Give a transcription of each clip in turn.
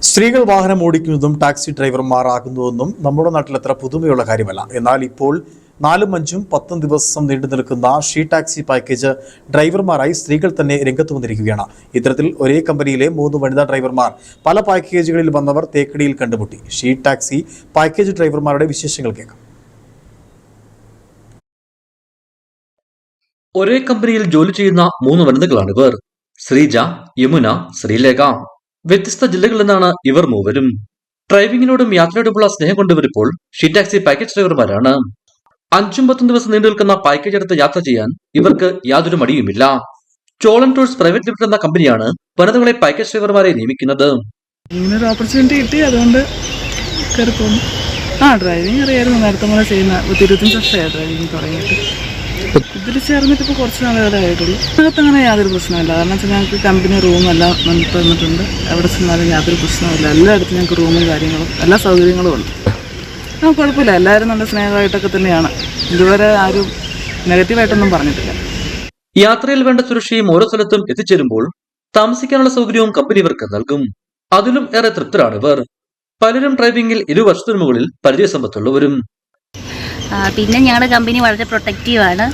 സ്ത്രീകൾ വാഹനം ഓടിക്കുന്നതും ടാക്സി ഡ്രൈവർമാരാകുന്നതെന്നും നമ്മുടെ നാട്ടിൽ അത്ര പുതുമയുള്ള കാര്യമല്ല. എന്നാൽ ഇപ്പോൾ 4, 5, 10 ദിവസം നീണ്ടു നിൽക്കുന്ന ഷീ ടാക്സി പാക്കേജ് ഡ്രൈവർമാരായി സ്ത്രീകൾ തന്നെ രംഗത്ത് വന്നിരിക്കുകയാണ്. ഇത്തരത്തിൽ ഒരേ കമ്പനിയിലെ 3 വനിതാ ഡ്രൈവർമാർ പല പാക്കേജുകളിൽ വന്നവർ തേക്കടിയിൽ കണ്ടുമുട്ടി. ഷീ ടാക്സി പാക്കേജ് ഡ്രൈവർമാരുടെ വിശേഷങ്ങൾ കേൾക്കാം. ഒരേ കമ്പനിയിൽ ജോലി ചെയ്യുന്ന 3 വനിതകളാണിവർ. ശ്രീജ, യമുന, ശ്രീലേഖ. വ്യത്യസ്ത ജില്ലകളിൽ നിന്നാണ് ഇവർ മൂവരും. ഡ്രൈവിംഗിനോടും യാത്രയോടുമുള്ള സ്നേഹം കൊണ്ടിവരിപ്പോൾ ഷീ ടാക്സി പാക്കേജ് ഡ്രൈവർമാരാണ്. 5, 10 ദിവസം നീണ്ടു നിൽക്കുന്ന പാക്കേജ് എടുത്ത് യാത്ര ചെയ്യാൻ ഇവർക്ക് യാതൊരു മടിയുമില്ല. ചോളൻ ടൂർസ് പ്രൈവറ്റ് ലിമിറ്റഡ് എന്ന കമ്പനിയാണ് വനിതകളെ പാക്കേജ് ഡ്രൈവർമാരെ നിയമിക്കുന്നത്. ഇങ്ങനൊരു ഓപ്പർച്യൂണിറ്റി കിട്ടി, അതുകൊണ്ട് കയറി പോകുന്നു. ഡ്രൈവിംഗ് അറിയായിരുന്നു. നേരത്തെ മുതലേ ചെയ്യുന്ന 25 വർഷമായി ഡ്രൈവിംഗ് തുടങ്ങിയിട്ട്. ഇതിൽ ചേർന്നിട്ട് ഇപ്പോൾ കുറച്ച് നാളുകളെ ആയിട്ടുള്ളൂ. അതിനകത്ത് അങ്ങനെ യാതൊരു പ്രശ്നമില്ല. കാരണം വെച്ചാൽ ഞങ്ങൾക്ക് കമ്പനി റൂമെല്ലാം തന്നിട്ടുണ്ട്. എവിടെ ചെന്നാലും യാതൊരു പ്രശ്നമില്ല. എല്ലായിടത്തും ഞങ്ങൾക്ക് റൂമും കാര്യങ്ങളും എല്ലാ സൗകര്യങ്ങളും ഉണ്ട്. കുഴപ്പമില്ല. എല്ലാവരും നല്ല സ്നേഹമായിട്ടൊക്കെ തന്നെയാണ്. ഇതുവരെ ആരും നെഗറ്റീവായിട്ടൊന്നും പറഞ്ഞിട്ടില്ല. യാത്രയിൽ വേണ്ട സുരക്ഷയും ഓരോ സ്ഥലത്തും എത്തിച്ചേരുമ്പോൾ താമസിക്കാനുള്ള സൗകര്യവും കമ്പനി ഇവർക്ക് നൽകും. അതിലും ഏറെ തൃപ്തരാണിവർ. പലരും ഡ്രൈവിംഗിൽ 20 വർഷത്തിനു മുകളിൽ പരിചയസമ്പത്തുള്ളവരും. പിന്നെ ഞങ്ങളുടെ കമ്പനി വളരെ പ്രൊട്ടക്റ്റീവാണ്.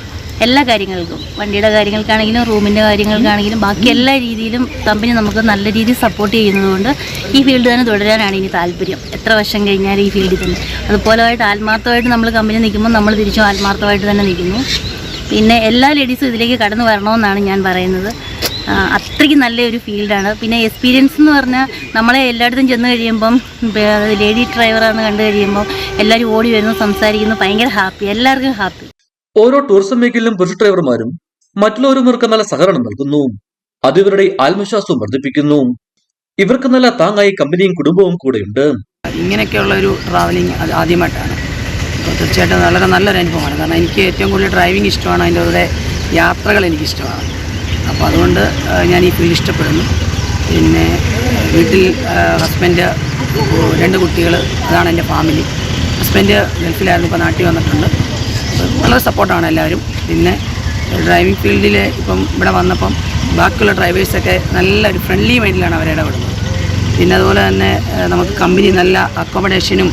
എല്ലാ കാര്യങ്ങൾക്കും, വണ്ടിയുടെ കാര്യങ്ങൾക്കാണെങ്കിലും റൂമിൻ്റെ കാര്യങ്ങൾക്കാണെങ്കിലും ബാക്കി എല്ലാ രീതിയിലും കമ്പനി നമുക്ക് നല്ല രീതിയിൽ സപ്പോർട്ട് ചെയ്യുന്നതുകൊണ്ട് ഈ ഫീൽഡ് തന്നെ തുടരാനാണ് ഇനി താല്പര്യം. എത്ര വർഷം കഴിഞ്ഞാൽ ഈ ഫീൽഡിൽ തന്നെ അതുപോലെ ആത്മാർത്ഥമായിട്ട് നമ്മൾ കമ്പനി നിൽക്കുമ്പോൾ നമ്മൾ തിരിച്ചും ആത്മാർത്ഥമായിട്ട് തന്നെ നിൽക്കുന്നു. പിന്നെ എല്ലാ ലേഡീസും ഇതിലേക്ക് കടന്നു വരണമെന്നാണ് ഞാൻ പറയുന്നത്. അത്രയ്ക്ക് നല്ലൊരു ഫീൽഡാണ്. പിന്നെ എക്സ്പീരിയൻസ് എന്ന് പറഞ്ഞാൽ നമ്മളെ എല്ലായിടത്തും ചെന്ന് കഴിയുമ്പം ലേഡി ഡ്രൈവറാണെന്ന് കണ്ടു കഴിയുമ്പോൾ എല്ലാവരും ഓടി വരുന്നു, സംസാരിക്കുന്നു, ഭയങ്കര ഹാപ്പി, എല്ലാവർക്കും ഹാപ്പി. ഓരോ ടൂറിസം മേഖലയിലും പുരുഷ ഡ്രൈവർമാരും മറ്റുള്ളവർക്ക് നല്ല സഹകരണം നൽകുന്നു. അത് ഇവരുടെ ആത്മവിശ്വാസവും വർദ്ധിപ്പിക്കുന്നു. ഇവർക്ക് നല്ല താങ്ങായി കമ്പനിയും കുടുംബവും കൂടെയുണ്ട്. ഇങ്ങനെയൊക്കെയുള്ള ഒരു ട്രാവലിംഗ് അത് ആദ്യമായിട്ടാണ്. അപ്പോൾ തീർച്ചയായിട്ടും വളരെ നല്ലൊരു അനുഭവമാണ്. കാരണം എനിക്ക് ഏറ്റവും കൂടുതൽ ഡ്രൈവിംഗ് ഇഷ്ടമാണ്, അതിൻ്റെ കൂടെ യാത്രകൾ എനിക്കിഷ്ടമാണ്. അപ്പോൾ അതുകൊണ്ട് ഞാൻ ഈ ഫീൽഡ് ഇഷ്ടപ്പെടുന്നു. പിന്നെ വീട്ടിൽ ഹസ്ബൻഡ്, 2 കുട്ടികൾ, അതാണ് എൻ്റെ ഫാമിലി. ഹസ്ബൻഡ് ഗൾഫിലായിരുന്നു, ഇപ്പോൾ നാട്ടിൽ വന്നിട്ടുണ്ട്. വളരെ സപ്പോർട്ടാണ് എല്ലാവരും. പിന്നെ ഡ്രൈവിംഗ് ഫീൽഡിൽ ഇപ്പം ഇവിടെ വന്നപ്പം ബാക്കിയുള്ള ഡ്രൈവേഴ്സൊക്കെ നല്ലൊരു ഫ്രണ്ട്ലി മൈൻഡിലാണ് അവരിടപെടുന്നത്. പിന്നെ അതുപോലെ തന്നെ നമുക്ക് കമ്പനി നല്ല അക്കോമഡേഷനും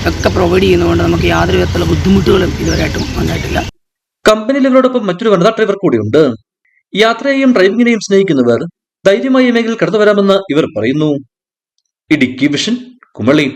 ഒക്കെ പ്രൊവൈഡ് ചെയ്യുന്നതുകൊണ്ട് നമുക്ക് യാതൊരു വിധത്തിലുള്ള ബുദ്ധിമുട്ടുകളും ഇതുവരെയായിട്ടും ഉണ്ടായിട്ടില്ല. കമ്പനിയിൽ ഇവരോടൊപ്പം മറ്റൊരു വനിതാ ഡ്രൈവർ കൂടിയുണ്ട്. യാത്രയെയും ഡ്രൈവിംഗിനെയും സ്നേഹിക്കുന്നവർ ധൈര്യമായി മേഖലയിൽ കടന്നു വരാമെന്ന് ഇവർ പറയുന്നു. ഇടുക്കി വിഷൻ, കുമളി.